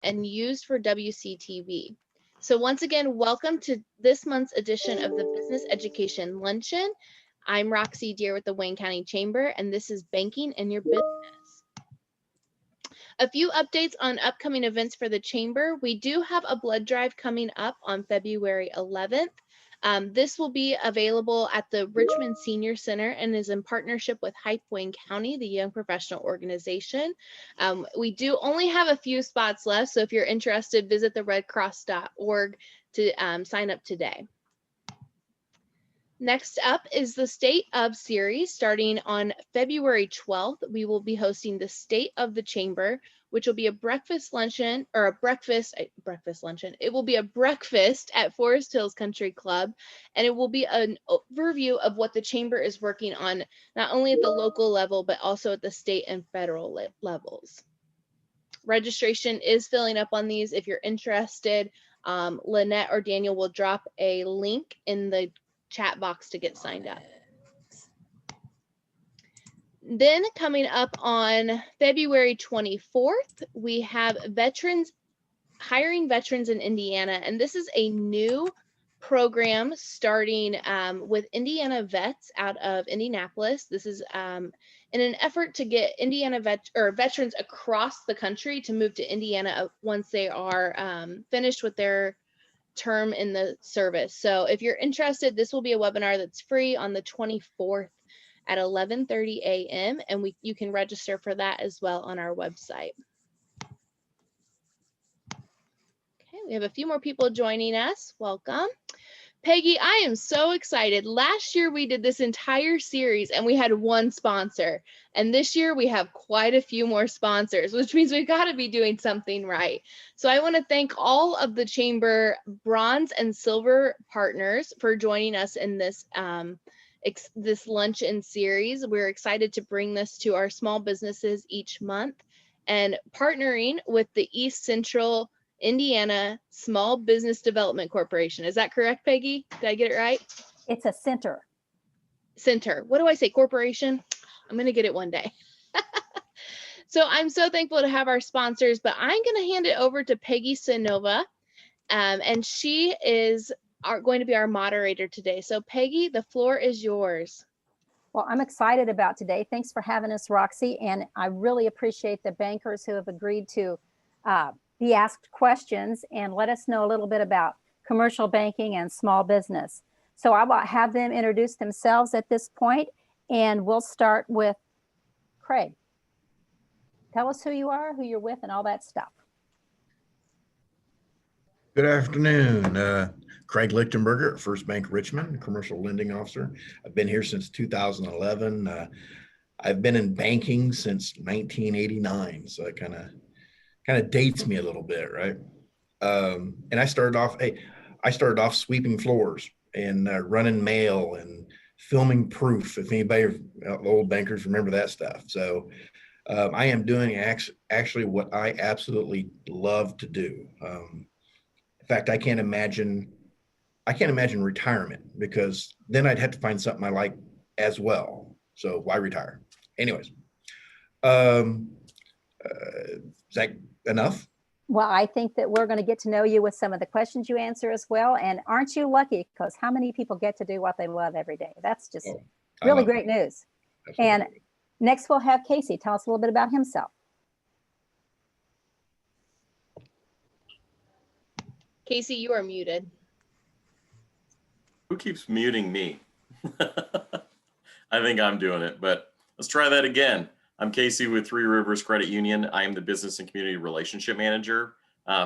and used for WCTV. So once again, welcome to this month's edition of the Business Education Luncheon. I'm Roxy Deere with the Wayne County Chamber, and this is Banking in Your Business. A few updates on upcoming events for the Chamber. We do have a blood drive coming up on February 11th. This will be available at the Richmond Senior Center and is in partnership with Hype Wayne County, the Young Professional Organization. We do only have a few spots left, so if you're interested, visit the redcross.org to sign up today. Next up is the State of series. Starting on February 12th, we will be hosting the State of the Chamber, which will be a breakfast luncheon or a breakfast luncheon. It will be a breakfast at Forest Hills Country Club, and it will be an overview of what the Chamber is working on, not only at the local level, but also at the state and federal levels. Registration is filling up on these. If you're interested, Lynette or Daniel will drop a link in the chat box to get signed up. Then coming up on February 24th, we have hiring veterans in Indiana, and this is a new program starting with Indiana vets out of Indianapolis. This is in an effort to get Indiana veterans across the country to move to Indiana once they are finished with their term in the service. So if you're interested, this will be a webinar that's free on the 24th at 11:30 a.m. and you can register for that as well on our website. Okay, we have a few more people joining us. Welcome. Peggy, I am so excited. Last year we did this entire series and we had one sponsor. And this year we have quite a few more sponsors, which means we've got to be doing something right. So I want to thank all of the Chamber bronze and silver partners for joining us in this this luncheon series. We're excited to bring this to our small businesses each month and partnering with the East Central Indiana Small Business Development Corporation. Is that correct, Peggy? Did I get it right? It's a center. Center. What do I say? Corporation? I'm going to get it one day. So I'm so thankful to have our sponsors, but I'm going to hand it over to Peggy Cenova, and she is going to be our moderator today. So Peggy, the floor is yours. Well, I'm excited about today. Thanks for having us, Roxy, and I really appreciate the bankers who have agreed to be asked questions and let us know a little bit about commercial banking and small business. So I will have them introduce themselves at this point, and we'll start with Craig. Tell us who you are, who you're with, and all that stuff. Good afternoon. Craig Lichtenberger, First Bank Richmond, commercial lending officer. I've been here since 2011. I've been in banking since 1989, so it kind of dates me a little bit, right? And I started off sweeping floors and running mail and filming proof, if anybody, old bankers, remember that stuff. So I am doing actually what I absolutely love to do. In fact, I can't imagine retirement, because then I'd have to find something I like as well. So why retire? Anyways, is that enough? Well, I think that we're going to get to know you with some of the questions you answer as well. And aren't you lucky? Because how many people get to do what they love every day? That's just really great news. Absolutely. And next we'll have Casey. Tell us a little bit about himself. Casey, you are muted. Who keeps muting me? I think I'm doing it, but let's try that again. I'm Casey with Three Rivers Credit Union. I am the Business and Community Relationship Manager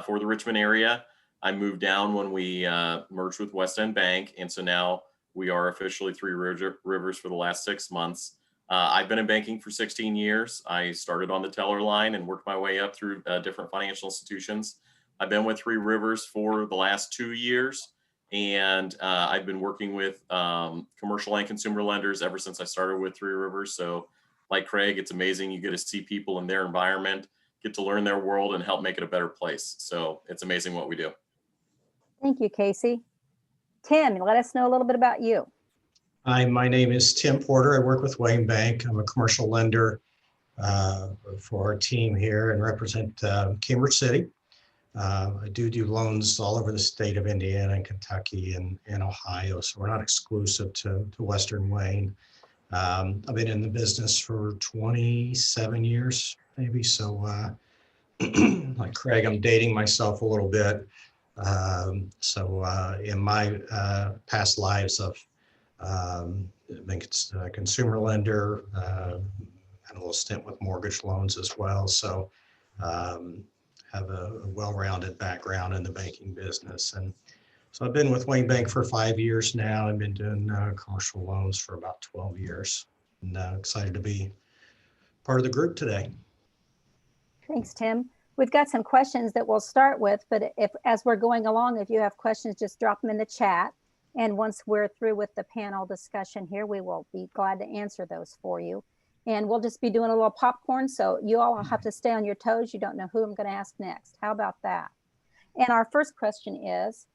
for the Richmond area. I moved down when we merged with West End Bank, and so now we are officially Three Rivers for the last 6 months. I've been in banking for 16 years. I started on the teller line and worked my way up through different financial institutions. I've been with Three Rivers for the last 2 years, and I've been working with commercial and consumer lenders ever since I started with Three Rivers. So like Craig, it's amazing. You get to see people in their environment, get to learn their world and help make it a better place. So it's amazing what we do. Thank you, Casey. Tim, let us know a little bit about you. Hi, my name is Tim Porter. I work with Wayne Bank. I'm a commercial lender for our team here and represent Cambridge City. I do loans all over the state of Indiana and Kentucky and Ohio, so we're not exclusive to Western Wayne. I've been in the business for 27 years, maybe. So like Craig, I'm dating myself a little bit. In my past lives, I've been a consumer lender, had a little stint with mortgage loans as well. So have a well-rounded background in the banking business. And so I've been with Wayne Bank for 5 years now. I've been doing commercial loans for about 12 years. And excited to be part of the group today. Thanks, Tim. We've got some questions that we'll start with, but as we're going along, if you have questions, just drop them in the chat. And once we're through with the panel discussion here, we will be glad to answer those for you. And we'll just be doing a little popcorn, so you all have to stay on your toes. You don't know who I'm going to ask next. How about that? And our first question is,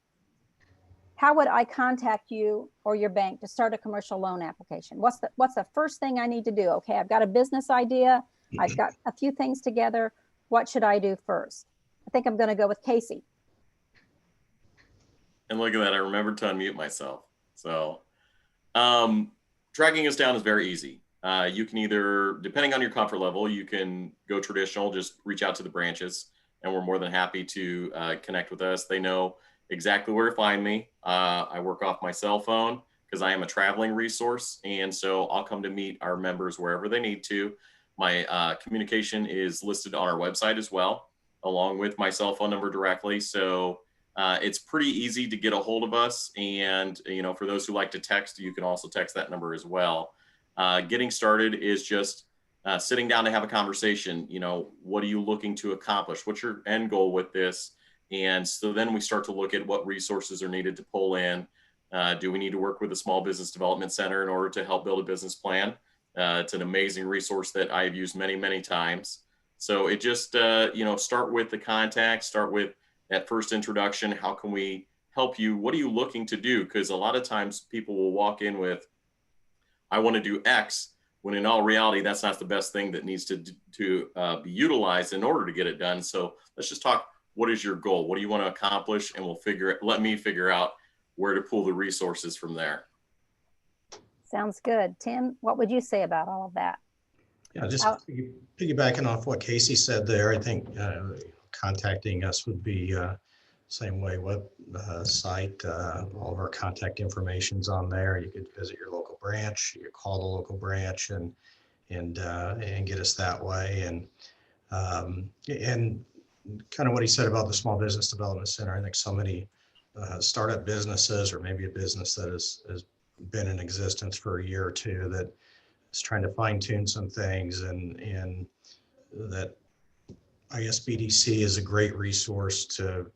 how would I contact you or your bank to start a commercial loan application? What's the first thing I need to do? Okay, I've got a business idea. I've got a few things together. What should I do first? I think I'm going to go with Casey. And look at that, I remembered to unmute myself. So tracking us down is very easy. You can either, depending on your comfort level, you can go traditional, just reach out to the branches, and we're more than happy to connect with us. They know exactly where to find me. I work off my cell phone because I am a traveling resource. And so I'll come to meet our members wherever they need to. My communication is listed on our website as well, along with my cell phone number directly. So it's pretty easy to get a hold of us. And, you know, for those who like to text, you can also text that number as well. Getting started is just sitting down to have a conversation. You know, what are you looking to accomplish? What's your end goal with this? And so then we start to look at what resources are needed to pull in. Do we need to work with a small business development center in order to help build a business plan? It's an amazing resource that I've used many, many times. So it just, you know, start with the contact, start with that first introduction. How can we help you? What are you looking to do? Because a lot of times people will walk in with, I want to do X, when in all reality, that's not the best thing that needs to be utilized in order to get it done. So let's just talk, what is your goal? What do you want to accomplish? And let me figure out where to pull the resources from there. Sounds good. Tim, what would you say about all of that? Yeah, just piggybacking off what Casey said there, I think contacting us would be same way, website, all of our contact information's on there. You could visit your local branch, you could call the local branch and get us that way. And kind of what he said about the Small Business Development Center, I think so many startup businesses, or maybe a business that has been in existence for a year or two, that is trying to fine tune some things, and that I guess BDC is a great resource to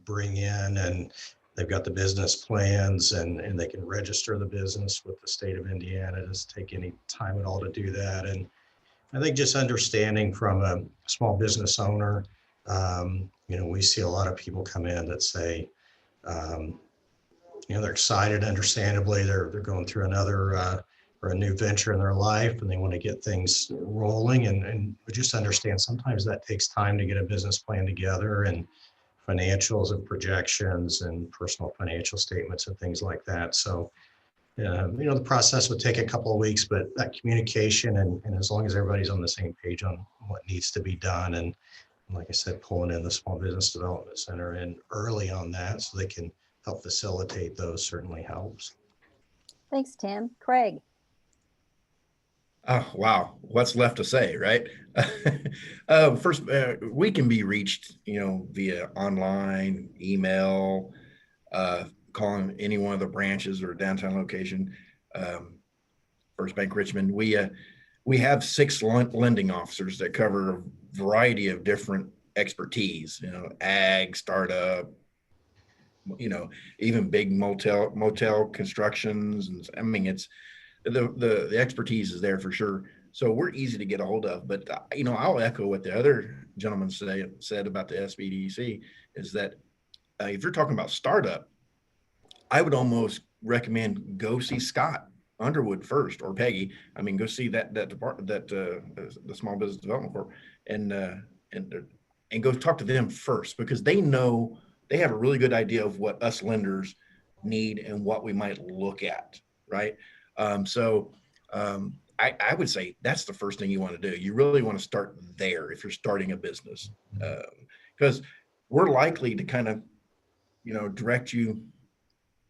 bring in, and they've got the business plans, and they can register the business with the state of Indiana. It doesn't take any time at all to do that. And I think just understanding from a small business owner, you know, we see a lot of people come in that say, you know, they're excited, understandably, they're going through another or a new venture in their life, and they want to get things rolling, and we just understand sometimes that takes time to get a business plan together, and financials and projections and personal financial statements and things like that. So, you know, the process would take a couple of weeks, but that communication, and as long as everybody's on the same page on what needs to be done, and like I said, pulling in the Small Business Development Center in early on that so they can help facilitate those certainly helps. Thanks, Tim. Craig. Oh, wow. What's left to say, right? First, we can be reached, you know, via online, email, calling any one of the branches or downtown location. First Bank Richmond. We have 6 lending officers that cover a variety of different expertise, you know, ag, startup, you know, even big motel constructions. And I mean, it's the expertise is there for sure. So we're easy to get a hold of. But, you know, I'll echo what the other gentleman said about the SBDC, is that if you're talking about startup, I would almost recommend go see Scott Underwood first, or Peggy. I mean, go see that department, the Small Business Development Corp, and and go talk to them first, because they have a really good idea of what us lenders need and what we might look at, right? I would say that's the first thing you want to do. You really want to start there if you're starting a business, because we're likely to kind of,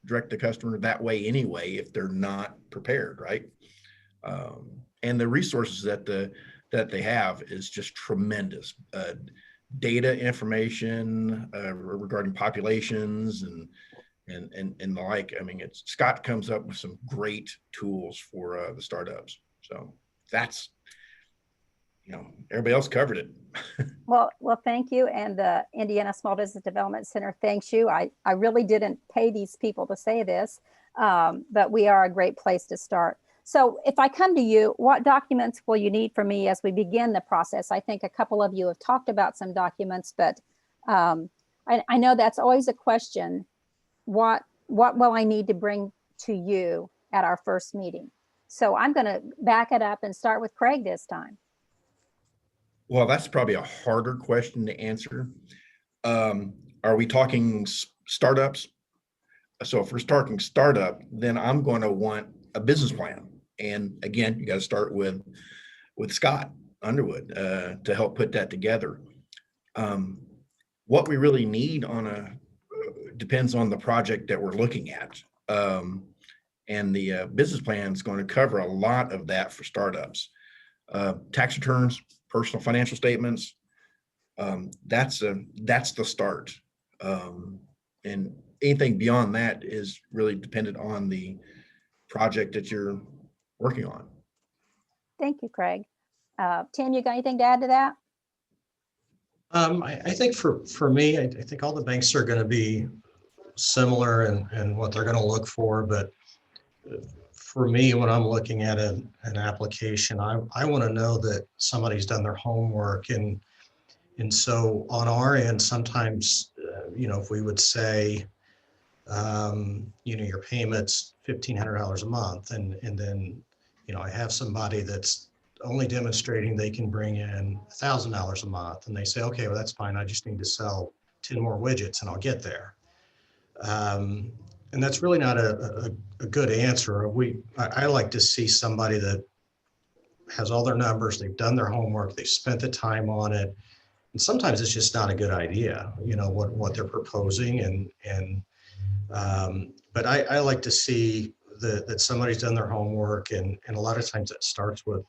direct the customer that way anyway if they're not prepared, right? And the resources that they have is just tremendous. Data information regarding populations and the like. I mean, Scott comes up with some great tools for the startups. So that's, everybody else covered it. Well, thank you. And the Indiana Small Business Development Center thanks you. I really didn't pay these people to say this, but we are a great place to start. So if I come to you, what documents will you need from me as we begin the process? I think a couple of you have talked about some documents, but I know that's always a question. What will I need to bring to you at our first meeting? So I'm going to back it up and start with Craig this time. Well, that's probably a harder question to answer. Are we talking startups? So if we're talking startup, then I'm going to want a business plan. And again, you got to start with Scott Underwood to help put that together. What we really need depends on the project that we're looking at. And the business plan is going to cover a lot of that for startups. Tax returns, personal financial statements, that's the start. And anything beyond that is really dependent on the project that you're working on. Thank you, Craig. Tim, you got anything to add to that? I think for me, I think all the banks are going to be similar in what they're going to look for. But for me, when I'm looking at an application, I want to know that somebody's done their homework. And so on our end, sometimes, if we would say, your payment's $1,500 a month, and then, I have somebody that's only demonstrating they can bring in $1,000 a month, and they say, okay, well, that's fine. I just need to sell 10 more widgets and I'll get there. And that's really not a good answer. I like to see somebody that has all their numbers, they've done their homework, they've spent the time on it. And sometimes it's just not a good idea, what they're proposing. But I like to see that somebody's done their homework, and a lot of times that starts with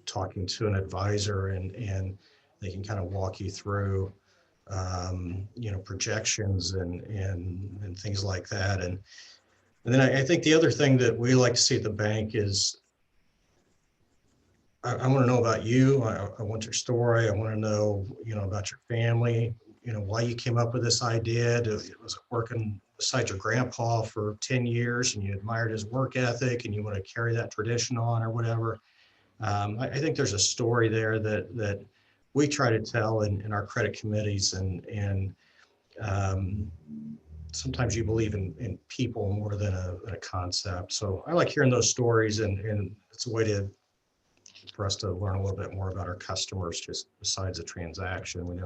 talking to an advisor, and they can kind of walk you through projections and things like that. And then I think the other thing that we like to see at the bank is I want to know about you. I want your story. I want to know, about your family, why you came up with this idea. Was it working beside your grandpa for 10 years and you admired his work ethic and you want to carry that tradition on or whatever? I think there's a story there that we try to tell in our credit committees, and sometimes you believe in people more than a concept. So I like hearing those stories, and it's a way for us to learn a little bit more about our customers, just besides the transaction.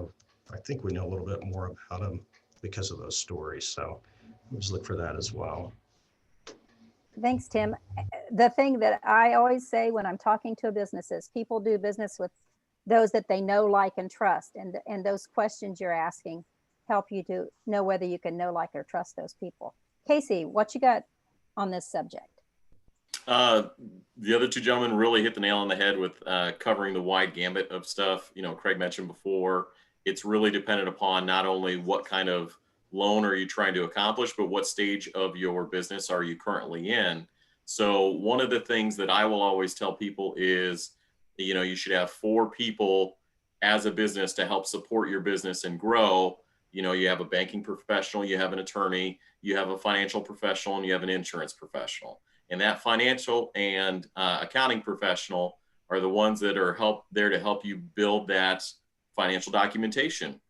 I think we know a little bit more about them because of those stories. So we'll just look for that as well. Thanks, Tim. The thing that I always say when I'm talking to businesses, people do business with those that they know, like, and trust. And those questions you're asking help you to know whether you can know, like, or trust those people. Casey, what you got on this subject? The other two gentlemen really hit the nail on the head with covering the wide gambit of stuff. Craig mentioned before, it's really dependent upon not only what kind of loan are you trying to accomplish, but what stage of your business are you currently in. So one of the things that I will always tell people is, you should have 4 people as a business to help support your business and grow. You have a banking professional, you have an attorney, you have a financial professional, and you have an insurance professional. And that financial and accounting professional are the ones that are there to help you build that financial documentation.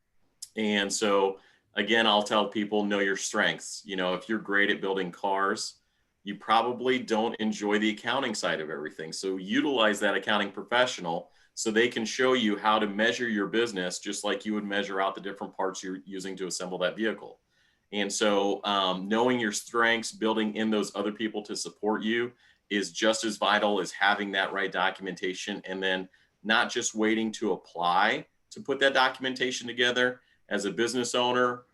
And so, again, I'll tell people, know your strengths. If you're great at building cars, you probably don't enjoy the accounting side of everything. So utilize that accounting professional so they can show you how to measure your business just like you would measure out the different parts you're using to assemble that vehicle. And so knowing your strengths, building in those other people to support you is just as vital as having that right documentation, and then not just waiting to apply to put that documentation together. As a business owner,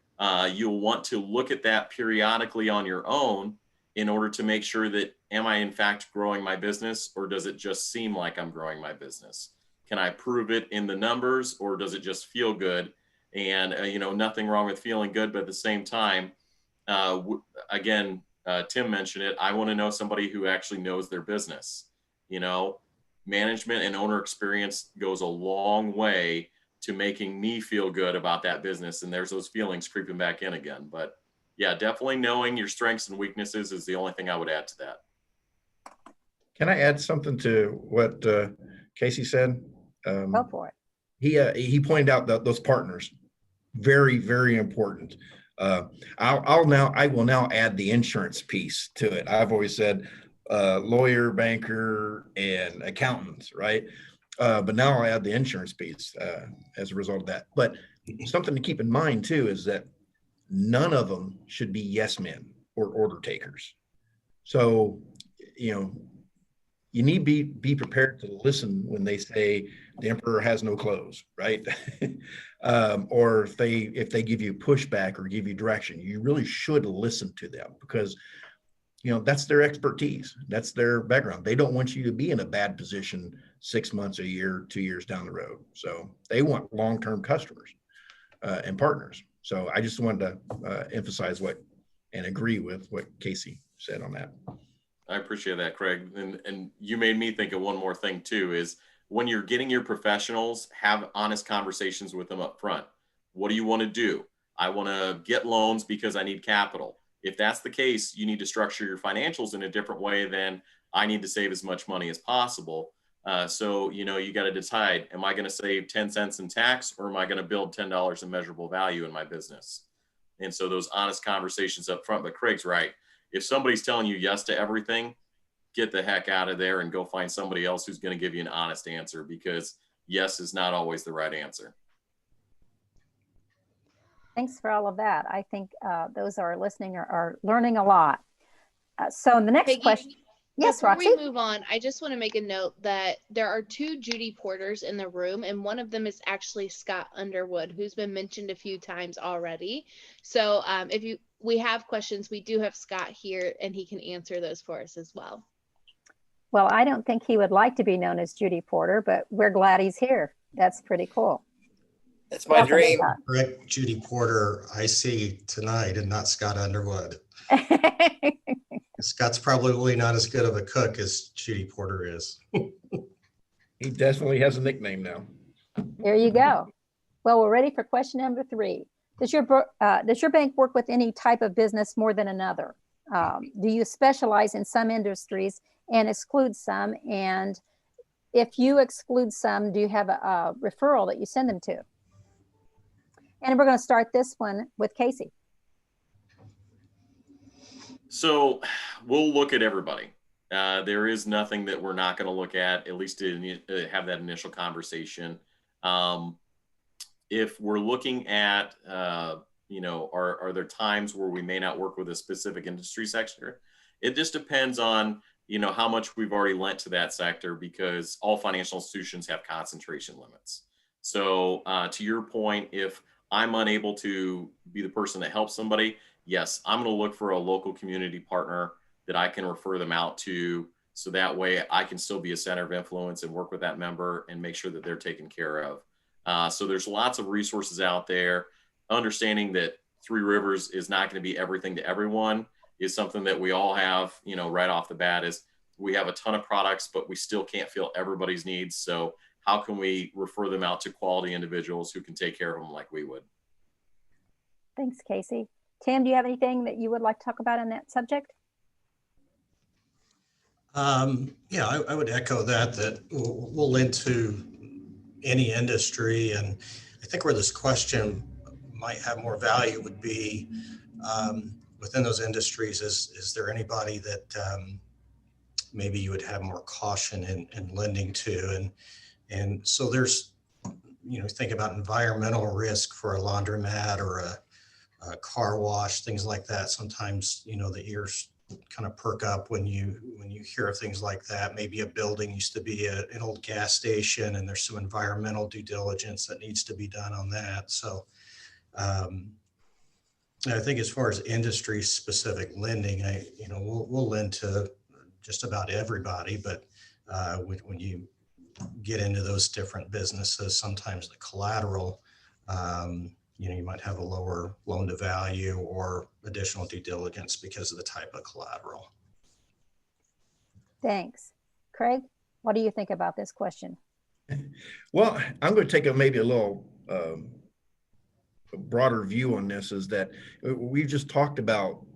you'll want to look at that periodically on your own in order to make sure that, am I in fact growing my business, or does it just seem like I'm growing my business? Can I prove it in the numbers, or does it just feel good? And, nothing wrong with feeling good, but at the same time, again, Tim mentioned it, I want to know somebody who actually knows their business. Management and owner experience goes a long way to making me feel good about that business. And there's those feelings creeping back in again. But yeah, definitely knowing your strengths and weaknesses is the only thing I would add to that. Can I add something to what Casey said? Go for it. He pointed out that those partners, very, very important. I will now add the insurance piece to it. I've always said lawyer, banker, and accountants, right? But now I'll add the insurance piece as a result of that. But something to keep in mind too is that none of them should be yes men or order takers. So, you need to be prepared to listen when they say the emperor has no clothes, right? Or if they give you pushback or give you direction, you really should listen to them, because that's their expertise. That's their background. They don't want you to be in a bad position 6 months, a year, 2 years down the road. So they want long-term customers and partners. So I just wanted to emphasize and agree with what Casey said on that. I appreciate that, Craig. And you made me think of one more thing too, is when you're getting your professionals, have honest conversations with them up front. What do you want to do? I want to get loans because I need capital. If that's the case, you need to structure your financials in a different way than I need to save as much money as possible. So, you got to decide, am I going to save 10 cents in tax, or am I going to build $10 in measurable value in my business? And so those honest conversations up front. But Craig's right. If somebody's telling you yes to everything, get the heck out of there and go find somebody else who's going to give you an honest answer, because yes is not always the right answer. Thanks for all of that. I think those who are listening are learning a lot. So in the next Peggy, question. Yes, before Roxy? we move on, I just want to make a note that there are 2 Judy Porters in the room, and one of them is actually Scott Underwood, who's been mentioned a few times already. So if we have questions, we do have Scott here, and he can answer those for us as well. Well, I don't think he would like to be known as Judy Porter, but we're glad he's here. That's pretty cool. That's my dream. Correct, Judy Porter, I see tonight, and not Scott Underwood. Scott's probably not as good of a cook as Judy Porter is. He definitely has a nickname now. There you go. Well, we're ready for question number 3. Does your bank work with any type of business more than another? Do you specialize in some industries and exclude some? And if you exclude some, do you have a referral that you send them to? And we're going to start this one with Casey. So we'll look at everybody. There is nothing that we're not going to look at least to have that initial conversation. If we're looking at, are there times where we may not work with a specific industry sector? It just depends on, how much we've already lent to that sector, because all financial institutions have concentration limits. So to your point, if I'm unable to be the person that helps somebody, yes, I'm going to look for a local community partner that I can refer them out to. So that way I can still be a center of influence and work with that member and make sure that they're taken care of. So there's lots of resources out there. Understanding that Three Rivers is not going to be everything to everyone is something that we all have, right off the bat, is we have a ton of products, but we still can't fill everybody's needs. So how can we refer them out to quality individuals who can take care of them like we would? Thanks, Casey. Tim, do you have anything that you would like to talk about on that subject? Yeah, I would echo that we'll lend to any industry. And I think where this question might have more value would be within those industries. Is there anybody that maybe you would have more caution in lending to? And so there's, think about environmental risk for a laundromat or a car wash, things like that. Sometimes, the ears kind of perk up when you hear of things like that. Maybe a building used to be an old gas station, and there's some environmental due diligence that needs to be done on that. So I think as far as industry specific lending, we'll lend to just about everybody, but when you get into those different businesses, sometimes the collateral, you might have a lower loan to value or additional due diligence because of the type of collateral. Thanks. Craig, what do you think about this question? Well, I'm going to take maybe a little broader view on this. Is that we've just talked about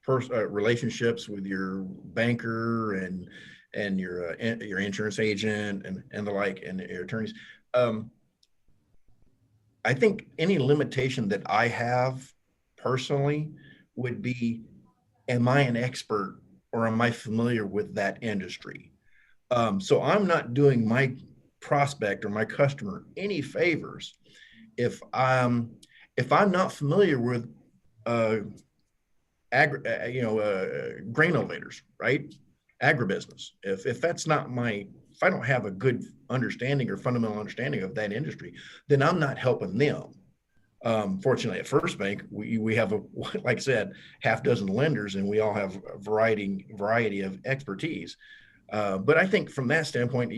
relationships with your banker and your insurance agent and the like, and your attorneys. I think any limitation that I have personally would be, am I an expert or am I familiar with that industry? So I'm not doing my prospect or my customer any favors if I'm not familiar with grain elevators, right? Agribusiness. If that's not if I don't have a good understanding or fundamental understanding of that industry, then I'm not helping them. Fortunately, at First Bank, we have like I said, half dozen lenders, and we all have a variety of expertise. But I think from that standpoint,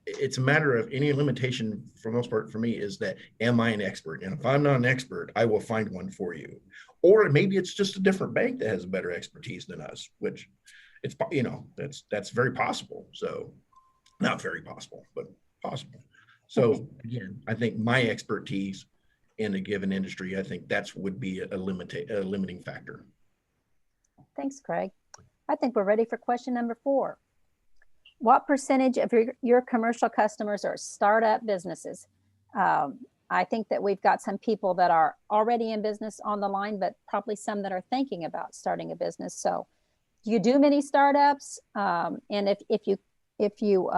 it's a matter of any limitation for the most part for me is that, am I an expert? And if I'm not an expert, I will find one for you. Or maybe it's just a different bank that has better expertise than us, which it's, that's very possible. So not very possible, but possible. So again, I think my expertise in a given industry, I think that's would be a limiting factor. Thanks, Craig. I think we're ready for question number 4. What percentage of your commercial customers are startup businesses? I think that we've got some people that are already in business on the line, but probably some that are thinking about starting a business. So do you do many startups? And if you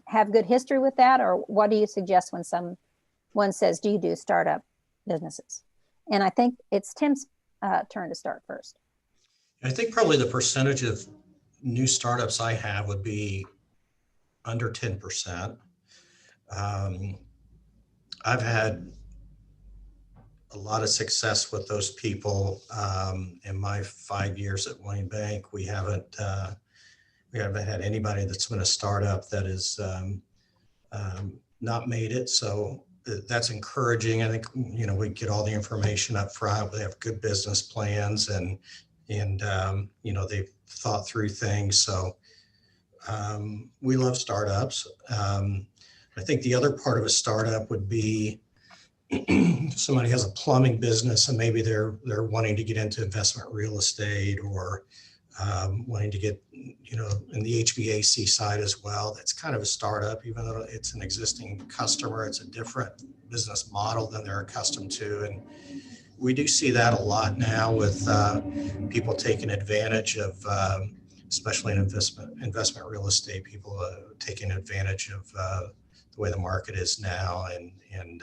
have good history with that, or what do you suggest when someone says, do you do startup businesses? And I think it's Tim's turn to start first. I think probably the percentage of new startups I have would be under 10%. I've had a lot of success with those people. In my 5 years at Wayne Bank, we haven't had anybody that's been a startup that has not made it. So that's encouraging. I think, we get all the information up front. They have good business plans and they've thought through things. So we love startups. I think the other part of a startup would be somebody has a plumbing business and maybe they're wanting to get into investment real estate or wanting to get, in the HVAC side as well. That's kind of a startup, even though it's an existing customer. It's a different business model than they're accustomed to. And we do see that a lot now with people taking advantage of, especially in investment real estate, people taking advantage of the way the market is now. And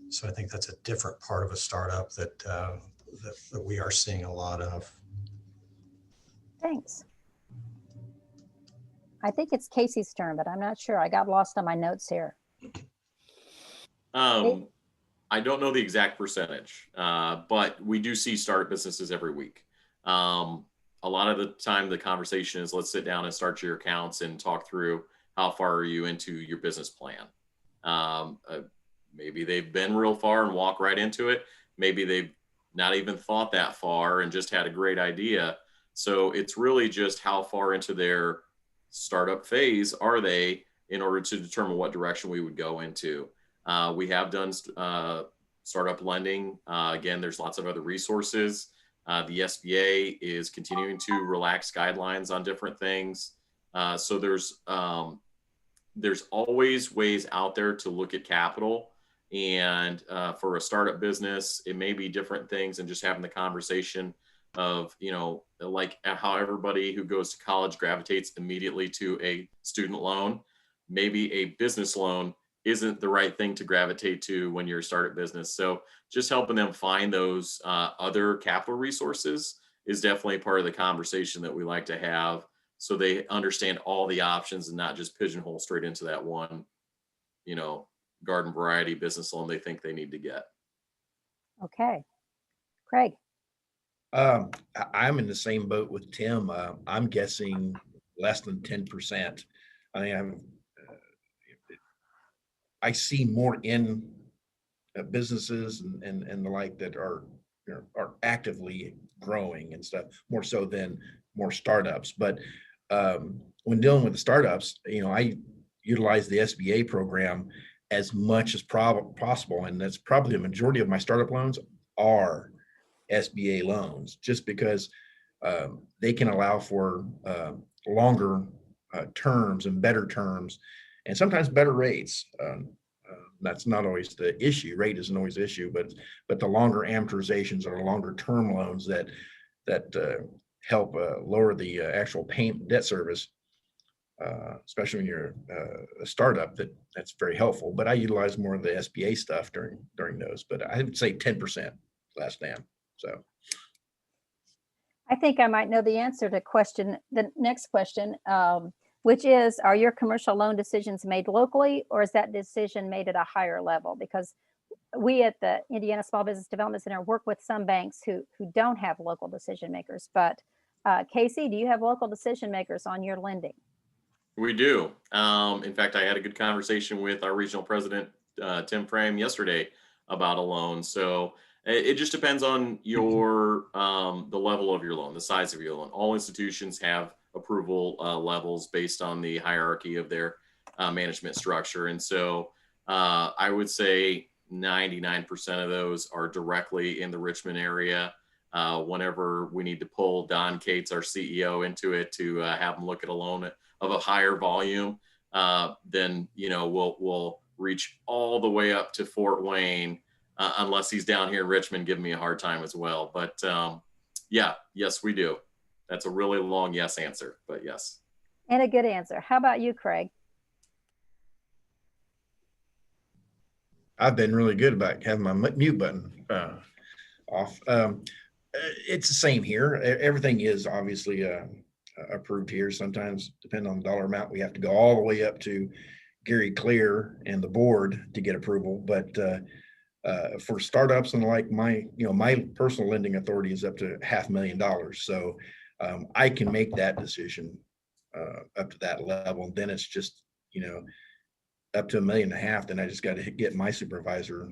so I think that's a different part of a startup that we are seeing a lot of. Thanks. I think it's Casey's turn, but I'm not sure. I got lost on my notes here. I don't know the exact percentage, but we do see startup businesses every week. A lot of the time the conversation is, let's sit down and start your accounts and talk through how far are you into your business plan. Maybe they've been real far and walk right into it. Maybe they've not even thought that far and just had a great idea. So it's really just how far into their startup phase are they in order to determine what direction we would go into. We have done startup lending. Again, there's lots of other resources. The SBA is continuing to relax guidelines on different things. So there's always ways out there to look at capital. And for a startup business, it may be different things and just having the conversation of, like how everybody who goes to college gravitates immediately to a student loan. Maybe a business loan isn't the right thing to gravitate to when you're a startup business. So just helping them find those other capital resources is definitely part of the conversation that we like to have, so they understand all the options and not just pigeonhole straight into that one, garden variety business loan they think they need to get. Okay. Craig. I'm in the same boat with Tim. I'm guessing less than 10%. I mean, I see more in businesses and the like that are actively growing and stuff, more so than more startups. But when dealing with the startups, I utilize the SBA program as much as possible, and that's probably the majority of my startup loans are SBA loans, just because they can allow for longer terms and better terms, and sometimes better rates. That's not always the issue. Rate isn't always the issue, but the longer amortizations or longer term loans that help lower the actual payment debt service, especially when you're a startup. That's very helpful. But I utilize more of the SBA stuff during those. But I would say 10% last name. So I think I might know the answer to the next question, which is, are your commercial loan decisions made locally, or is that decision made at a higher level? Because we at the Indiana Small Business Development Center work with some banks who don't have local decision makers. But Casey, do you have local decision makers on your lending? We do. In fact, I had a good conversation with our regional president, Tim Frame, yesterday about a loan. So it just depends on your the level of your loan, the size of your loan. All institutions have approval levels based on the hierarchy of their management structure. And so I would say 99% of those are directly in the Richmond area. Whenever we need to pull Don Cates, our CEO, into it to have him look at a loan of a higher volume, then we'll reach all the way up to Fort Wayne, unless he's down here in Richmond giving me a hard time as well. But yes, we do. That's a really long yes answer, but yes. And a good answer. How about you, Craig? I've been really good about having my mute button off. It's the same here. Everything is obviously approved here. Sometimes, depending on the dollar amount, we have to go all the way up to Gary Clear and the board to get approval. But for startups and like my personal lending authority is up to $500,000. So I can make that decision up to that level. Then it's just, up to $1.5 million. Then I just got to get my supervisor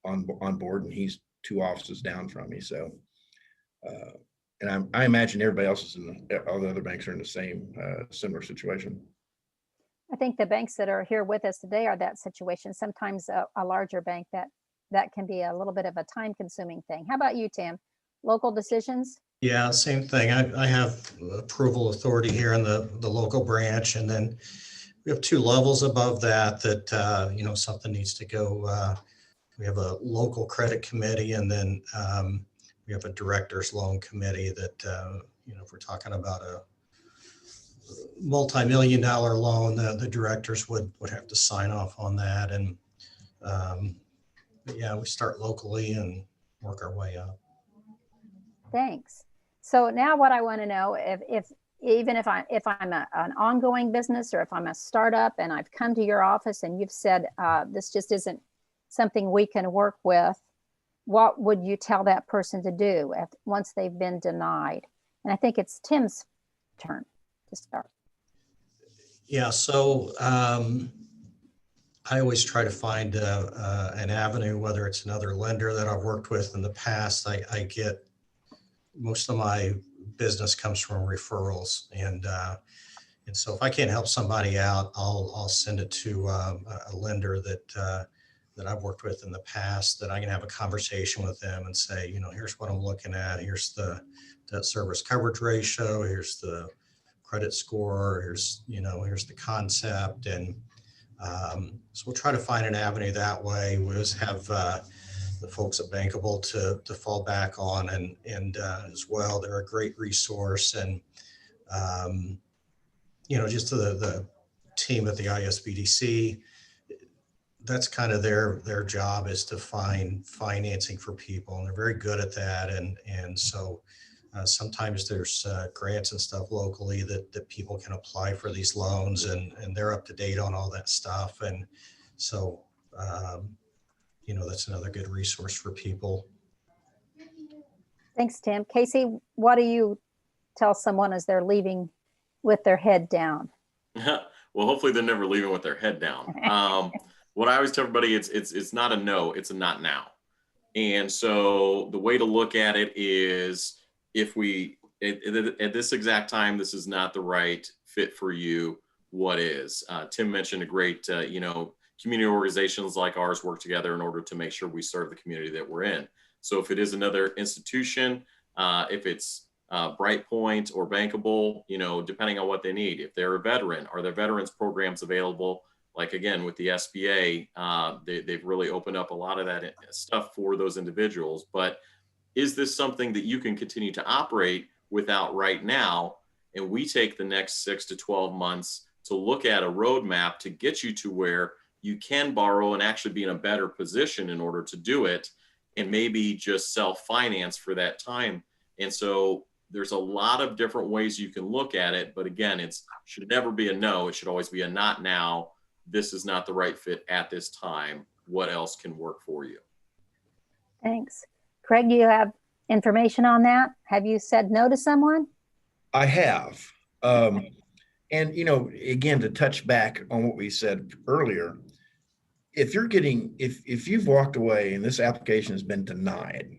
on board, and he's 2 offices down from me. So, and I imagine everybody else all the other banks are in the same similar situation. I think the banks that are here with us today are that situation. Sometimes a larger bank that can be a little bit of a time-consuming thing. How about you, Tim? Local decisions? Yeah, same thing. I have approval authority here in the local branch, and then we have 2 levels above that something needs to go. We have a local credit committee, and then we have a director's loan committee that, if we're talking about a multi-million-dollar loan, the directors would have to sign off on that. And we start locally and work our way up. Thanks. So now what I want to know, even if I'm an ongoing business, or if I'm a startup and I've come to your office and you've said this just isn't something we can work with, what would you tell that person to do once they've been denied? And I think it's Tim's turn to start. Yeah, so I always try to find an avenue, whether it's another lender that I've worked with in the past. I get most of my business comes from referrals, and so if I can't help somebody out, I'll send it to a lender that I've worked with in the past, that I can have a conversation with them and say, here's what I'm looking at. Here's the debt service coverage ratio. Here's the credit score. Here's the concept. And so we'll try to find an avenue that way. We always have the folks at Bankable to fall back on, and as well, they're a great resource. And just to the team at the ISBDC, that's kind of their job, is to find financing for people, and they're very good at that. And so sometimes there's grants and stuff locally that people can apply for these loans, and they're up to date on all that stuff. And so that's another good resource for people. Thanks, Tim. Casey, what do you tell someone as they're leaving with their head down? Well, hopefully they're never leaving with their head down. What I always tell everybody, it's not a no, it's a not now. And so the way to look at it is, if we, at this exact time, this is not the right fit for you, what is? Tim mentioned a great, community organizations like ours work together in order to make sure we serve the community that we're in. So if it is another institution, if it's Brightpoint or Bankable, depending on what they need. If they're a veteran, are there veterans programs available? Like, again, with the SBA, they've really opened up a lot of that stuff for those individuals. But is this something that you can continue to operate without right now? And we take the next 6 to 12 months to look at a roadmap to get you to where you can borrow and actually be in a better position in order to do it, and maybe just self-finance for that time. And so there's a lot of different ways you can look at it. But again, it should never be a no. It should always be a not now. This is not the right fit at this time. What else can work for you? Thanks. Craig, do you have information on that? Have you said no to someone? I have. And, again, to touch back on what we said earlier, if you've walked away and this application has been denied,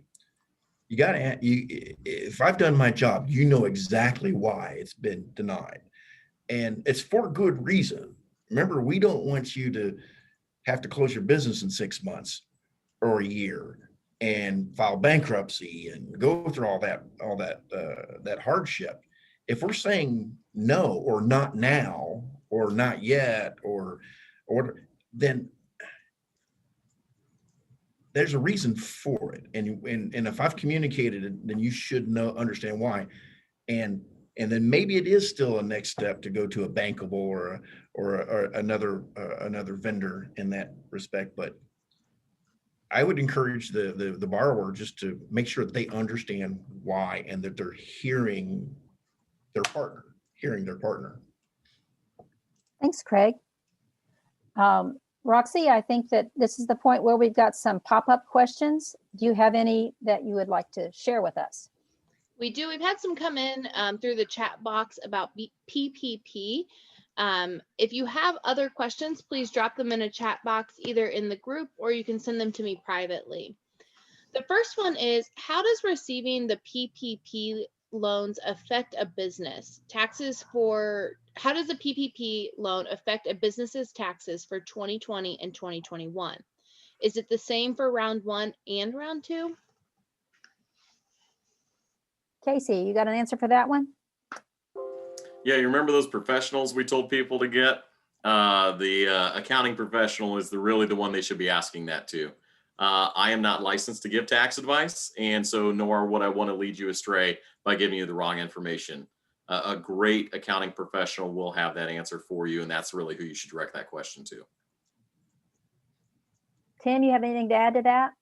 if I've done my job, exactly why it's been denied. And it's for good reason. Remember, we don't want you to have to close your business in 6 months or a year and file bankruptcy and go through all that hardship. If we're saying no, or not now, or not yet, or then there's a reason for it. And if I've communicated it, then you should understand why. And then maybe it is still a next step to go to a Bankable or another vendor in that respect. But I would encourage the borrower just to make sure that they understand why, and that they're hearing their partner. Thanks, Craig. Roxy, I think that this is the point where we've got some pop-up questions. Do you have any that you would like to share with us? We do. We've had some come in through the chat box about PPP. If you have other questions, please drop them in a chat box, either in the group, or you can send them to me privately. The first one is, how does receiving the PPP loans affect a business? How does a PPP loan affect a business's taxes for 2020 and 2021? Is it the same for round 1 and round 2? Casey, you got an answer for that one? Yeah, you remember those professionals we told people to get? The accounting professional is really the one they should be asking that to. I am not licensed to give tax advice, and so nor would I want to lead you astray by giving you the wrong information. A great accounting professional will have that answer for you, and that's really who you should direct that question to. Tim, you have anything to add to that?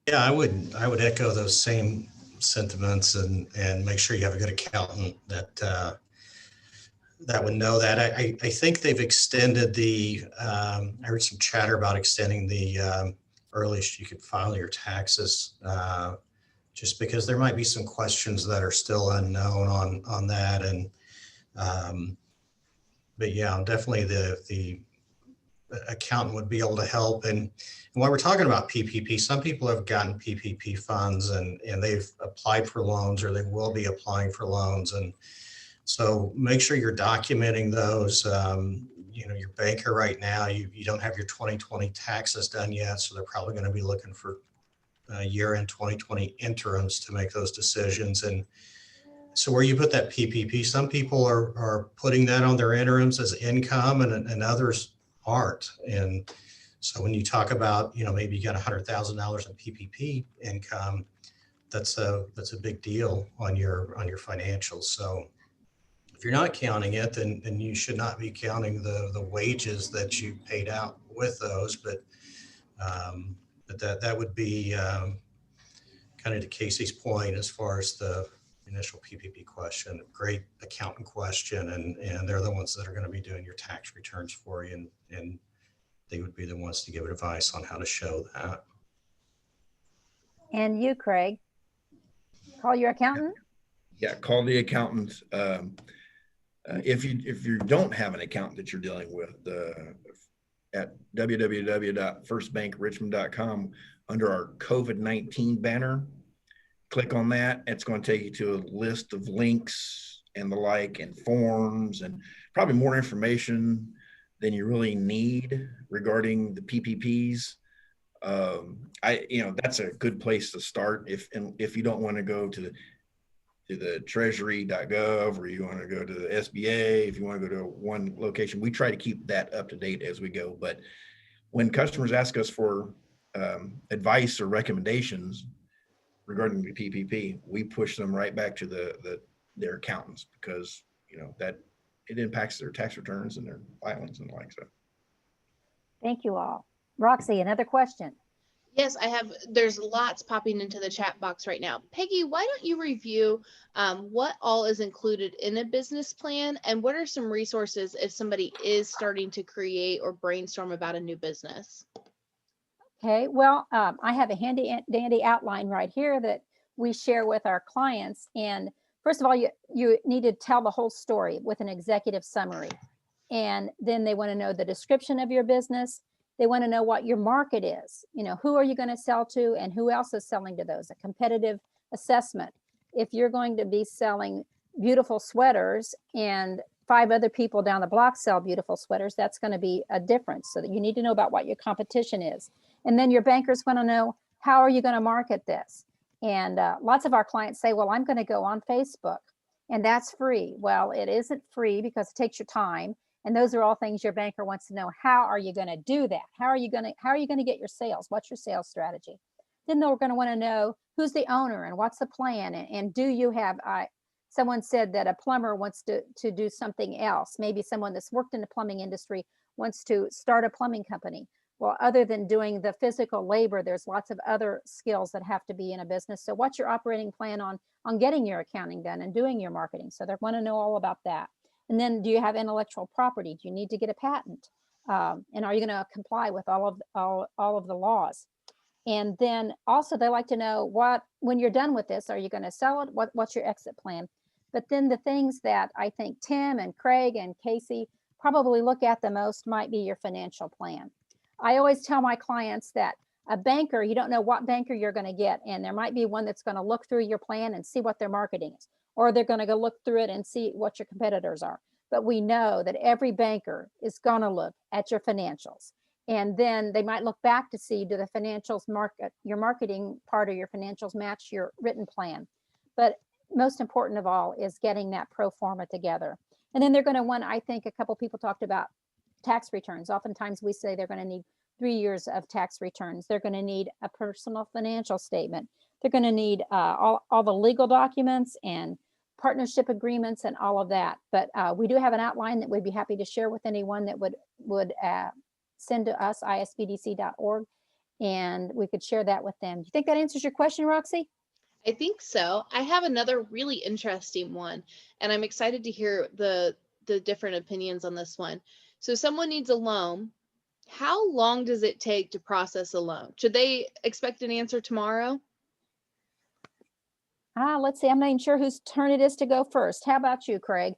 Yeah, I would echo those same sentiments, and make sure you have a good accountant that would know that. I think they've extended I heard some chatter about extending the earliest you could file your taxes, just because there might be some questions that are still unknown on that. And but yeah, definitely the accountant would be able to help. And while we're talking about PPP, some people have gotten PPP funds and they've applied for loans, or they will be applying for loans. And so make sure you're documenting those. Your banker right now, you don't have your 2020 taxes done yet, so they're probably going to be looking for year-end 2020 interims to make those decisions. And so where you put that PPP, some people are putting that on their interims as income, and others aren't. And So when you talk about, maybe you got $100,000 in PPP income, that's a big deal on your financials. So if you're not counting it, then you should not be counting the wages that you paid out with those. But that would be kind of to Casey's point as far as the initial PPP question. Great accountant question, and they're the ones that are going to be doing your tax returns for you, and they would be the ones to give advice on how to show that. And you, Craig, call your accountant. Yeah, call the accountant. If you don't have an accountant that you're dealing with, at www.firstbankrichrmond.com, under our COVID-19 banner, click on that. It's going to take you to a list of links and the like, and forms, and probably more information than you really need regarding the PPPs. That's a good place to start if you don't want to go to the treasury.gov, or you want to go to the SBA. If you want to go to one location, we try to keep that up to date as we go. But when customers ask us for advice or recommendations regarding the PPP, we push them right back to their accountants, because that it impacts their tax returns and their filings and the like. So Thank you all. Roxy, another question. Yes, there's lots popping into the chat box right now. Peggy, why don't you review what all is included in a business plan, and what are some resources if somebody is starting to create or brainstorm about a new business? Okay, well, I have a handy dandy outline right here that we share with our clients. And first of all, you need to tell the whole story with an executive summary. And then they want to know the description of your business. They want to know what your market is. Who are you going to sell to, and who else is selling to those? A competitive assessment. If you're going to be selling beautiful sweaters and 5 other people down the block sell beautiful sweaters, that's going to be a difference. So that you need to know about what your competition is. And then your bankers want to know, how are you going to market this? And lots of our clients say, well, I'm going to go on Facebook, and that's free. Well, it isn't free because it takes your time. And those are all things your banker wants to know. How are you going to do that? How are you going to get your sales? What's your sales strategy? Then they're going to want to know who's the owner and what's the plan. And do you have, someone said that a plumber wants to do something else. Maybe someone that's worked in the plumbing industry wants to start a plumbing company. Well, other than doing the physical labor, there's lots of other skills that have to be in a business. So what's your operating plan on getting your accounting done and doing your marketing? So they want to know all about that. And then, do you have intellectual property? Do you need to get a patent? And are you going to comply with all of the laws? And then also, they like to know when you're done with this, are you going to sell it? What's your exit plan? But then the things that I think Tim and Craig and Casey probably look at the most might be your financial plan. I always tell my clients that a banker, you don't know what banker you're going to get. And there might be one that's going to look through your plan and see what their marketing is, or they're going to go look through it and see what your competitors are. But we know that every banker is going to look at your financials. And then they might look back to see, do the financials your marketing part of your financials match your written plan? But most important of all is getting that pro forma together. And then they're going to want, I think a couple people talked about tax returns. Oftentimes we say they're going to need 3 years of tax returns. They're going to need a personal financial statement. They're going to need all the legal documents and partnership agreements and all of that. But we do have an outline that we'd be happy to share with anyone that would send to us, isbdc.org, and we could share that with them. Do you think that answers your question, Roxy? I think so. I have another really interesting one, and I'm excited to hear the different opinions on this one. So someone needs a loan. How long does it take to process a loan? Should they expect an answer tomorrow? Let's see. I'm not even sure whose turn it is to go first. How about you, Craig?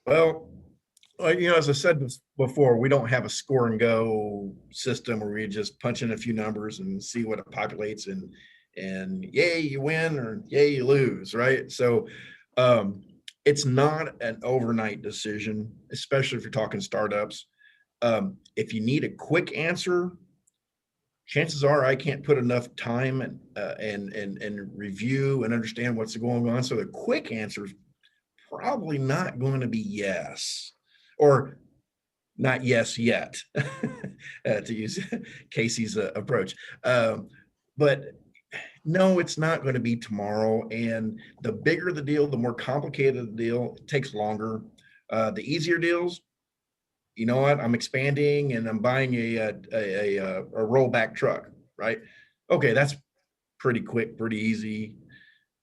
Well, as I said before, we don't have a score and go system where we just punch in a few numbers and see what it populates, and yay, you win, or yay, you lose, right? So it's not an overnight decision, especially if you're talking startups. If you need a quick answer, chances are I can't put enough time and review and understand what's going on. So the quick answer is probably not going to be yes. Or not yes yet, to use Casey's approach. But no, it's not going to be tomorrow. And the bigger the deal, the more complicated the deal, it takes longer. The easier deals, you know what? I'm expanding and I'm buying a rollback truck, right? Okay, that's pretty quick, pretty easy.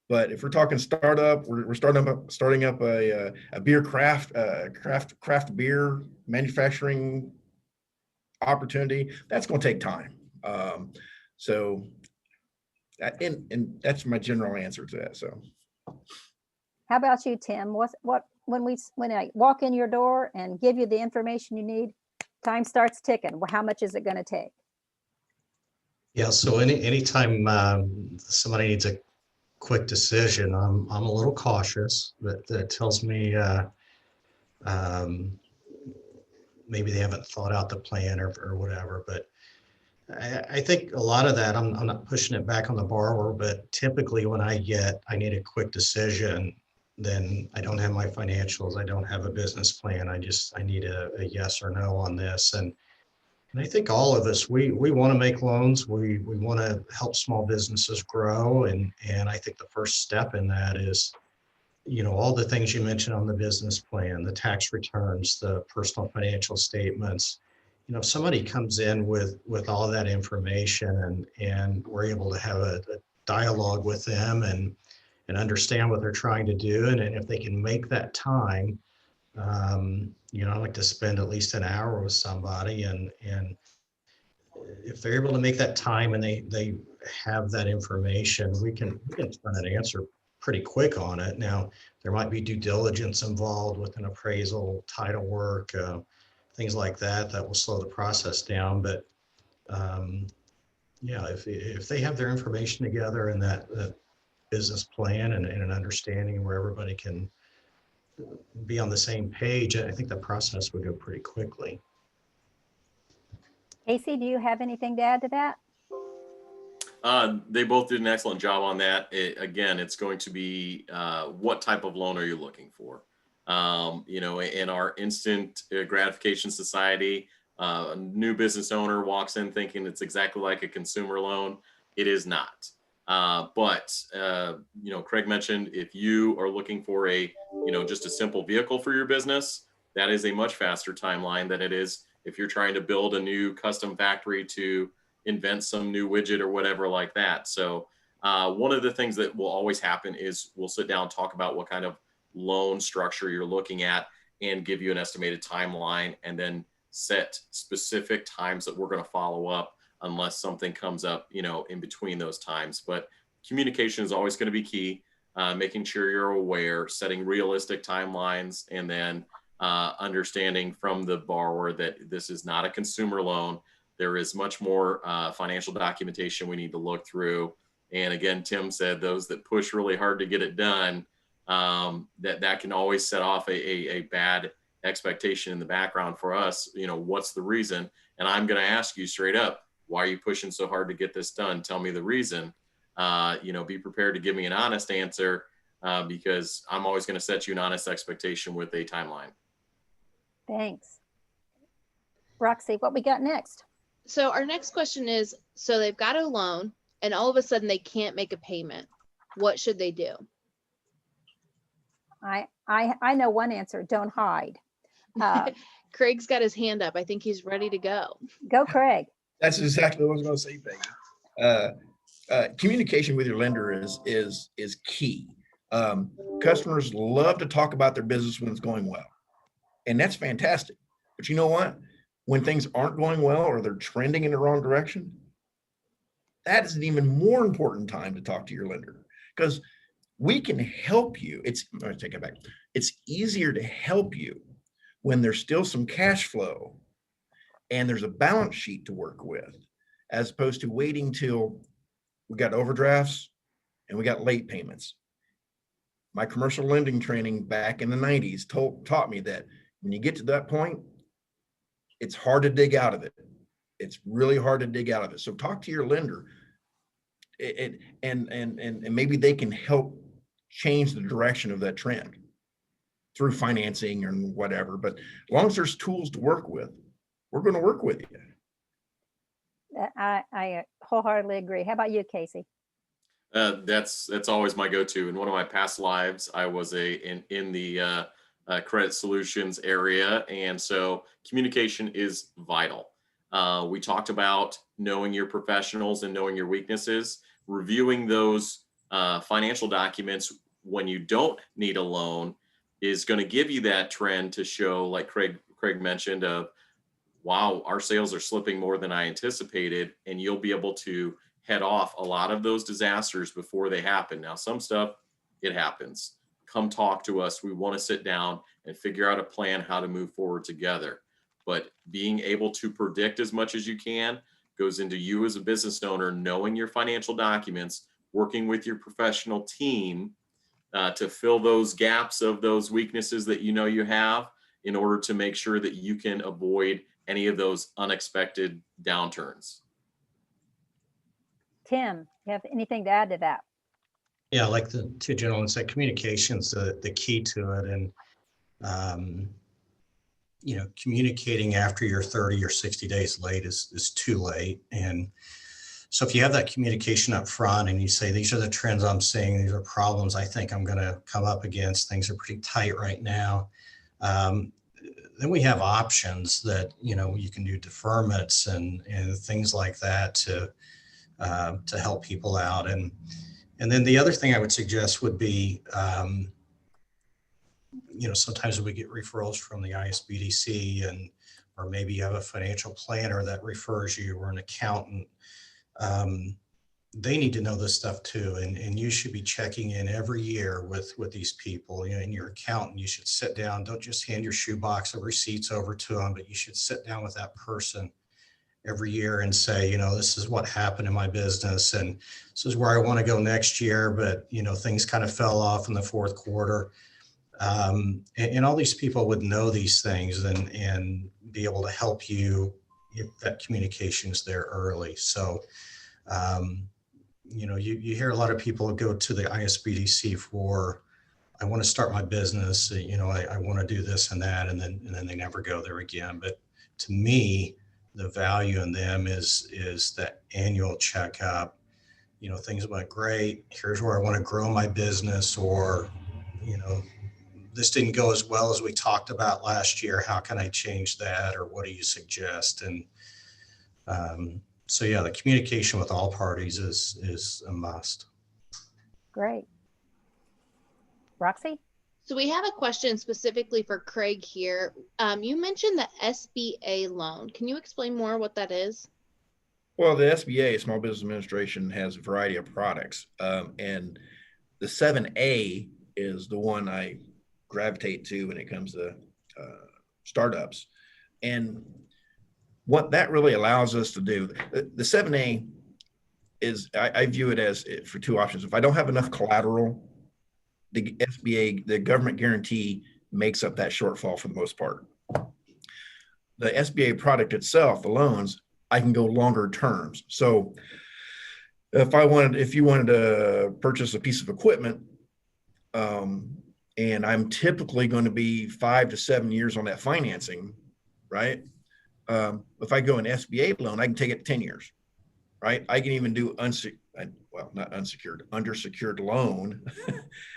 But if we're talking startup, we're starting up a beer craft beer manufacturing opportunity. That's going to take time. So, and that's my general answer to that. So, How about you, Tim? When I walk in your door and give you the information you need, time starts ticking. Well, how much is it going to take? Yeah, so anytime somebody needs a quick decision, I'm a little cautious. That tells me um, maybe they haven't thought out the plan or whatever. But I think a lot of that, I'm not pushing it back on the borrower, but typically when I need a quick decision, then I don't have my financials, I don't have a business plan. I need a yes or no on this. And I think all of us, we want to make loans. We want to help small businesses grow. And I think the first step in that is, all the things you mentioned on the business plan, the tax returns, the personal financial statements. If somebody comes in with all that information and we're able to have a dialogue with them and understand what they're trying to do. And if they can make that time, I like to spend at least an hour with somebody, and if they're able to make that time and they have that information, we can find an answer pretty quick on it. Now, there might be due diligence involved with an appraisal, title work, things like that will slow the process down. But yeah, if they have their information together and that business plan and an understanding where everybody can be on the same page, I think the process would go pretty quickly. Casey, do you have anything to add to that? They both did an excellent job on that. Again, it's going to be what type of loan are you looking for? In our instant gratification society, a new business owner walks in thinking it's exactly like a consumer loan. It is not. But Craig mentioned if you are looking for just a simple vehicle for your business, that is a much faster timeline than it is if you're trying to build a new custom factory to invent some new widget or whatever like that. So one of the things that will always happen is we'll sit down and talk about what kind of loan structure you're looking at and give you an estimated timeline, and then set specific times that we're going to follow up unless something comes up, in between those times. But communication is always going to be key, making sure you're aware, setting realistic timelines, and then understanding from the borrower that this is not a consumer loan. There is much more financial documentation we need to look through. And again, Tim said those that push really hard to get it done, that can always set off a bad expectation in the background for us. What's the reason? And I'm going to ask you straight up, why are you pushing so hard to get this done? Tell me the reason. Be prepared to give me an honest answer, because I'm always going to set you an honest expectation with a timeline. Thanks. Roxy, what we got next? So our next question is, so they've got a loan and all of a sudden they can't make a payment. What should they do? I know one answer. Don't hide. Craig's got his hand up. I think he's ready to go. Go, Craig. that's exactly what I was going to say, Peggy. Communication with your lender is key. Customers love to talk about their business when it's going well, and that's fantastic. But you know what? When things aren't going well or they're trending in the wrong direction, that is an even more important time to talk to your lender, because we can help you. I take it back. It's easier to help you when there's still some cash flow and there's a balance sheet to work with, as opposed to waiting till we got overdrafts and we got late payments. My commercial lending training back in the 90s taught me that when you get to that point, it's hard to dig out of it. It's really hard to dig out of it. So talk to your lender, and maybe they can help change the direction of that trend. through financing and whatever. But as long as there's tools to work with, we're going to work with you. I wholeheartedly agree. How about you, Casey? That's always my go-to. In one of my past lives, I was in the credit solutions area, and so communication is vital. We talked about knowing your professionals and knowing your weaknesses, reviewing those financial documents when you don't need a loan is going to give you that trend to show, like Craig mentioned, of wow, our sales are slipping more than I anticipated, and you'll be able to head off a lot of those disasters before they happen. Now, some stuff, it happens. Come talk to us. We want to sit down and figure out a plan how to move forward together. But being able to predict as much as you can goes into you as a business owner, knowing your financial documents, working with your professional team to fill those gaps of those weaknesses that you know you have in order to make sure that you can avoid any of those unexpected downturns. Tim, you have anything to add to that? Yeah, like the two gentlemen said, communication's the key to it. And, communicating after you're 30 or 60 days late is too late. And so if you have that communication up front and you say, these are the trends I'm seeing, these are problems I think I'm going to come up against, things are pretty tight right now. Then we have options that, you can do deferments and things like that to help people out. And then the other thing I would suggest would be, sometimes we get referrals from the ISBDC or maybe you have a financial planner that refers you or an accountant. They need to know this stuff too. And you should be checking in every year with these people, and your accountant. You should sit down, don't just hand your shoebox of receipts over to them, but you should sit down with that person every year and say, this is what happened in my business and this is where I want to go next year. But, things kind of fell off in the fourth quarter. And all these people would know these things and be able to help you if that communication is there early. So, you hear a lot of people go to the ISBDC for, I want to start my business, I want to do this and that, and then they never go there again. But to me, the value in them is that annual checkup. Things went great. Here's where I want to grow my business, or, this didn't go as well as we talked about last year. How can I change that? Or what do you suggest? And so yeah, the communication with all parties is a must. Great. Roxy? So we have a question specifically for Craig here. You mentioned the SBA loan. Can you explain more what that is? Well, the SBA, Small Business Administration, has a variety of products. And the 7A is the one I gravitate to when it comes to startups. And what that really allows us to do, the 7A is, I view it as for two options. If I don't have enough collateral, the SBA, the government guarantee, makes up that shortfall for the most part. The SBA product itself, the loans, I can go longer terms. So if you wanted to purchase a piece of equipment, and I'm typically going to be 5 to 7 years on that financing, right? If I go an SBA loan, I can take it 10 years, right? I can even do undersecured loan.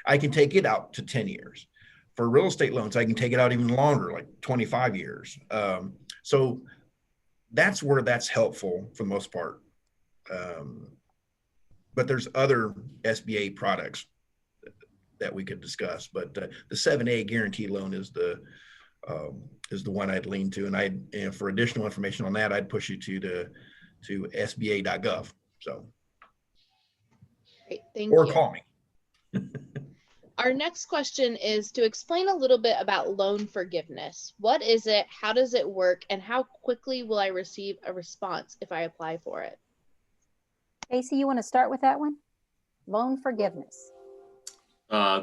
I can take it out to 10 years. For real estate loans, I can take it out even longer, like 25 years. So that's where that's helpful for the most part. But there's other SBA products that we could discuss, but the 7A guarantee loan is the one I'd lean to. And for additional information on that, I'd push you to sba.gov. So, Great, thank you. Call me. Our next question is to explain a little bit about loan forgiveness. What is it? How does it work? And how quickly will I receive a response if I apply for it? Casey, you want to start with that one? Loan forgiveness.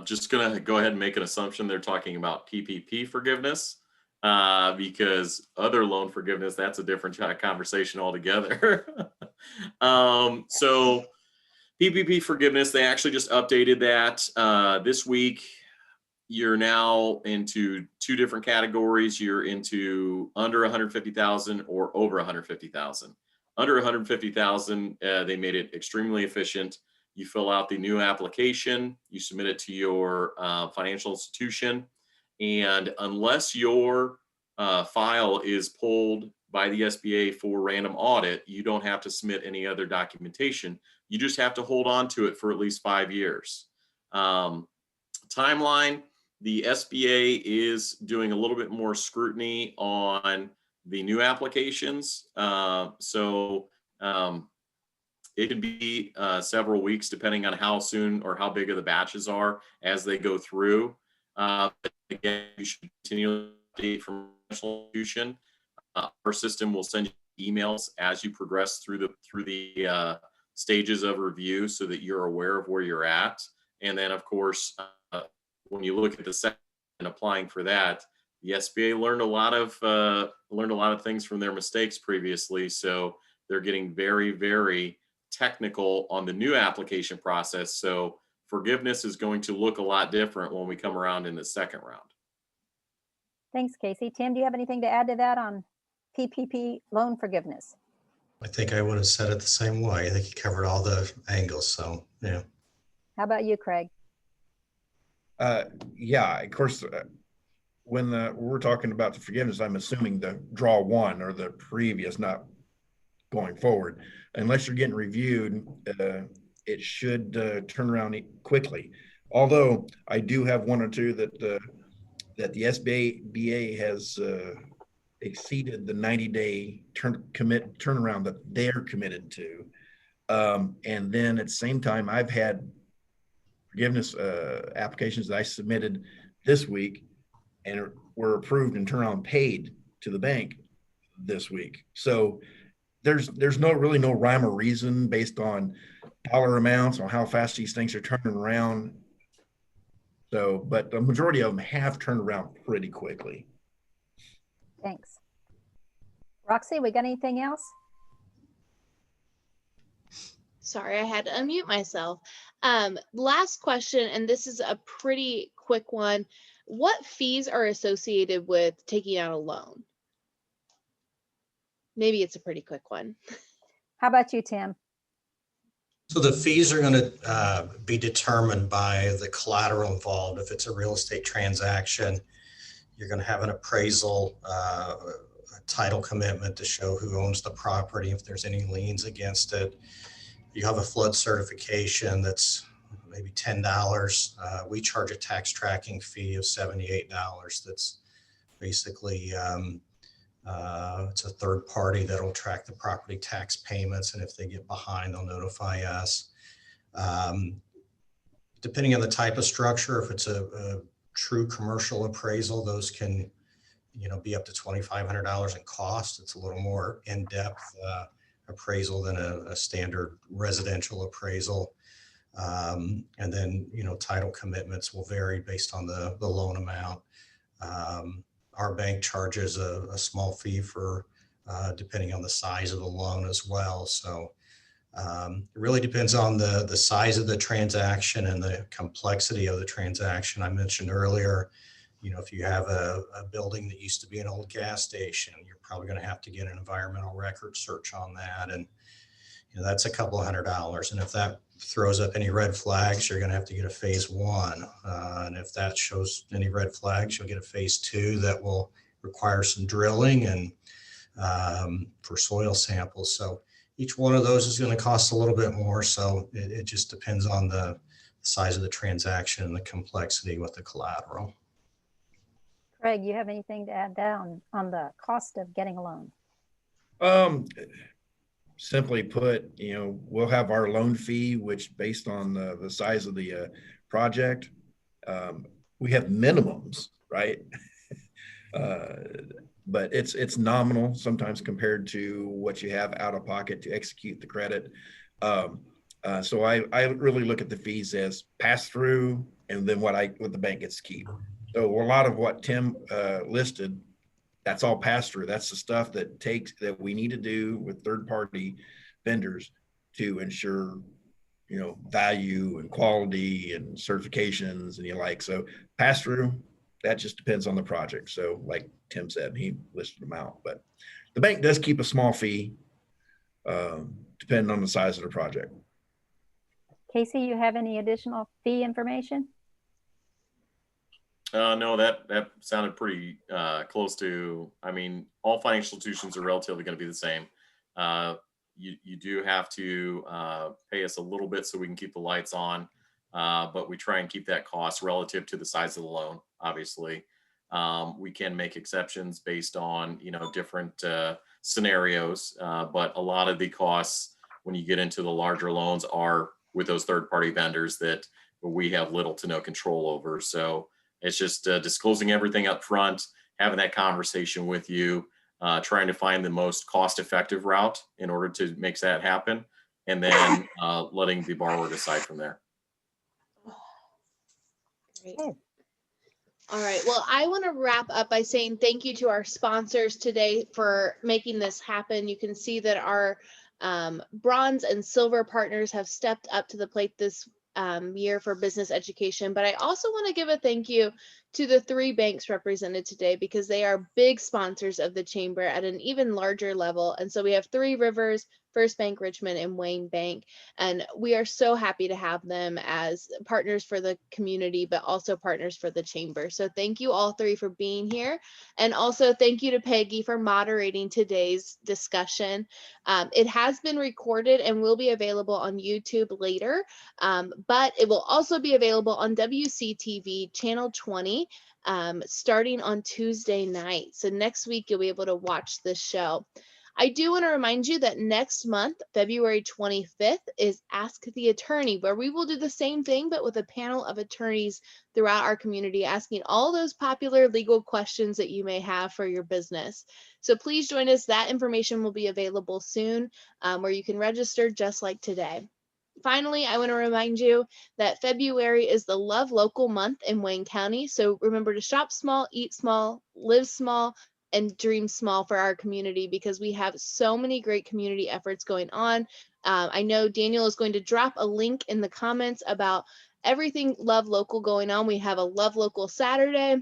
Just going to go ahead and make an assumption they're talking about PPP forgiveness, because other loan forgiveness, that's a different conversation altogether. So PPP forgiveness, they actually just updated that this week. you're now into two different categories. You're into under 150,000 or over 150,000. Under 150,000, they made it extremely efficient. You fill out the new application, you submit it to your financial institution, and unless your file is pulled by the SBA for random audit, you don't have to submit any other documentation. You just have to hold on to it for at least 5 years. Timeline, the SBA is doing a little bit more scrutiny on the new applications. It could be several weeks depending on how soon or how big of the batches are as they go through. Again, you should continually update from national institution. Our system will send you emails as you progress through the stages of review so that you're aware of where you're at. And then, of course, when you look at the second and applying for that, the SBA learned a lot of things from their mistakes previously. So they're getting very, very technical on the new application process. So forgiveness is going to look a lot different when we come around in the second round. Thanks, Casey. Tim, do you have anything to add to that on PPP loan forgiveness? I think I would have said it the same way. I think you covered all the angles. So, yeah. How about you, Craig? Yeah, of course, when we're talking about the forgiveness, I'm assuming the draw one or the previous, not going forward. Unless you're getting reviewed, it should turn around quickly. Although I do have one or two that the SBA has exceeded the 90-day turnaround that they're committed to. And then at the same time, I've had forgiveness applications that I submitted this week and were approved and turned around paid to the bank this week. So there's really no rhyme or reason based on dollar amounts on how fast these things are turning around. So, but the majority of them have turned around pretty quickly. Thanks. Roxy, we got anything else? Sorry, I had to unmute myself. Last question, and this is a pretty quick one. What fees are associated with taking out a loan? Maybe it's a pretty quick one. How about you, Tim? So the fees are going to be determined by the collateral involved. If it's a real estate transaction, you're going to have an appraisal, a title commitment to show who owns the property, if there's any liens against it. You have a flood certification that's maybe $10. We charge a tax tracking fee of $78. That's basically, it's a third party that'll track the property tax payments. And if they get behind, they'll notify us. Depending on the type of structure, if it's a true commercial appraisal, those can, be up to $2,500 in cost. It's a little more in-depth appraisal than a standard residential appraisal. And then, title commitments will vary based on the loan amount. Our bank charges a small fee for depending on the size of the loan as well. So it really depends on the size of the transaction and the complexity of the transaction. I mentioned earlier, if you have a building that used to be an old gas station, you're probably going to have to get an environmental record search on that. And that's a couple $100. And if that throws up any red flags, you're going to have to get a phase 1. And if that shows any red flags, you'll get a phase 2 that will require some drilling and for soil samples. So each one of those is going to cost a little bit more. So it just depends on the size of the transaction and the complexity with the collateral. Craig, you have anything to add down on the cost of getting a loan? Simply put, we'll have our loan fee, which based on the size of the project, we have minimums, right? But it's nominal sometimes compared to what you have out of pocket to execute the credit. So I really look at the fees as pass through, and then what the bank gets to keep. So a lot of what Tim listed, that's all pass through. That's the stuff that we need to do with third party vendors to ensure value and quality and certifications and the like. So pass through, that just depends on the project. So like Tim said, he listed them out, but the bank does keep a small fee depending on the size of the project. Casey, you have any additional fee information? No, that sounded pretty close to, all financial institutions are relatively going to be the same. You do have to pay us a little bit so we can keep the lights on, but we try and keep that cost relative to the size of the loan. Obviously, we can make exceptions based on different scenarios, but a lot of the costs when you get into the larger loans are with those third-party vendors that we have little to no control over. So it's just disclosing everything up front, having that conversation with you, trying to find the most cost-effective route in order to make that happen, and then letting the borrower decide from there. Great. All right. Well, I want to wrap up by saying thank you to our sponsors today for making this happen. You can see that our bronze and silver partners have stepped up to the plate this year for business education. But I also want to give a thank you to the 3 banks represented today, because they are big sponsors of the chamber at an even larger level. And so we have 3 Rivers, First Bank Richmond, and Wayne Bank. And we are so happy to have them as partners for the community, but also partners for the chamber. So thank you all 3 for being here. And also thank you to Peggy for moderating today's discussion. It has been recorded and will be available on YouTube later, but it will also be available on WCTV Channel 20 starting on Tuesday night. So next week you'll be able to watch this show. I do want to remind you that next month, February 25th, is Ask the Attorney, where we will do the same thing, but with a panel of attorneys throughout our community, asking all those popular legal questions that you may have for your business. So please join us. That information will be available soon, where you can register just like today. Finally, I want to remind you that February is the Love Local month in Wayne County. So remember to shop small, eat small, live small, and dream small for our community, because we have so many great community efforts going on. I know Daniel is going to drop a link in the comments about everything Love Local going on. We have a Love Local Saturday.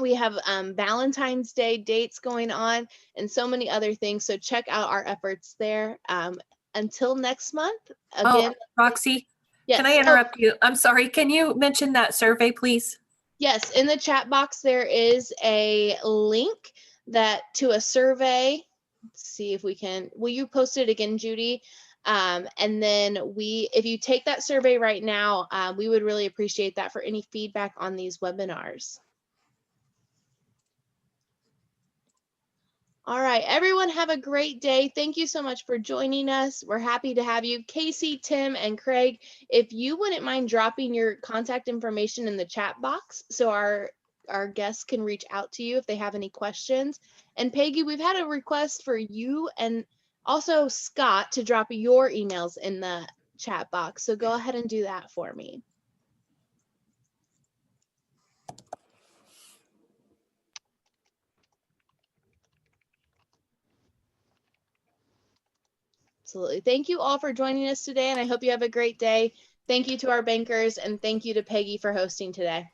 We have Valentine's Day dates going on and so many other things. So check out our efforts there. Until next month, again. Oh, Roxy, yes. Can I interrupt you? I'm sorry. Can you mention that survey, please? Yes, in the chat box, there is a link to a survey. Let's see if we can, will you post it again, Judy? And then if you take that survey right now, we would really appreciate that for any feedback on these webinars. All right, everyone have a great day. Thank you so much for joining us. We're happy to have you. Casey, Tim, and Craig, if you wouldn't mind dropping your contact information in the chat box so our guests can reach out to you if they have any questions. And Peggy, we've had a request for you and also Scott to drop your emails in the chat box. So go ahead and do that for me. Absolutely. Thank you all for joining us today, and I hope you have a great day. Thank you to our bankers, and thank you to Peggy for hosting today.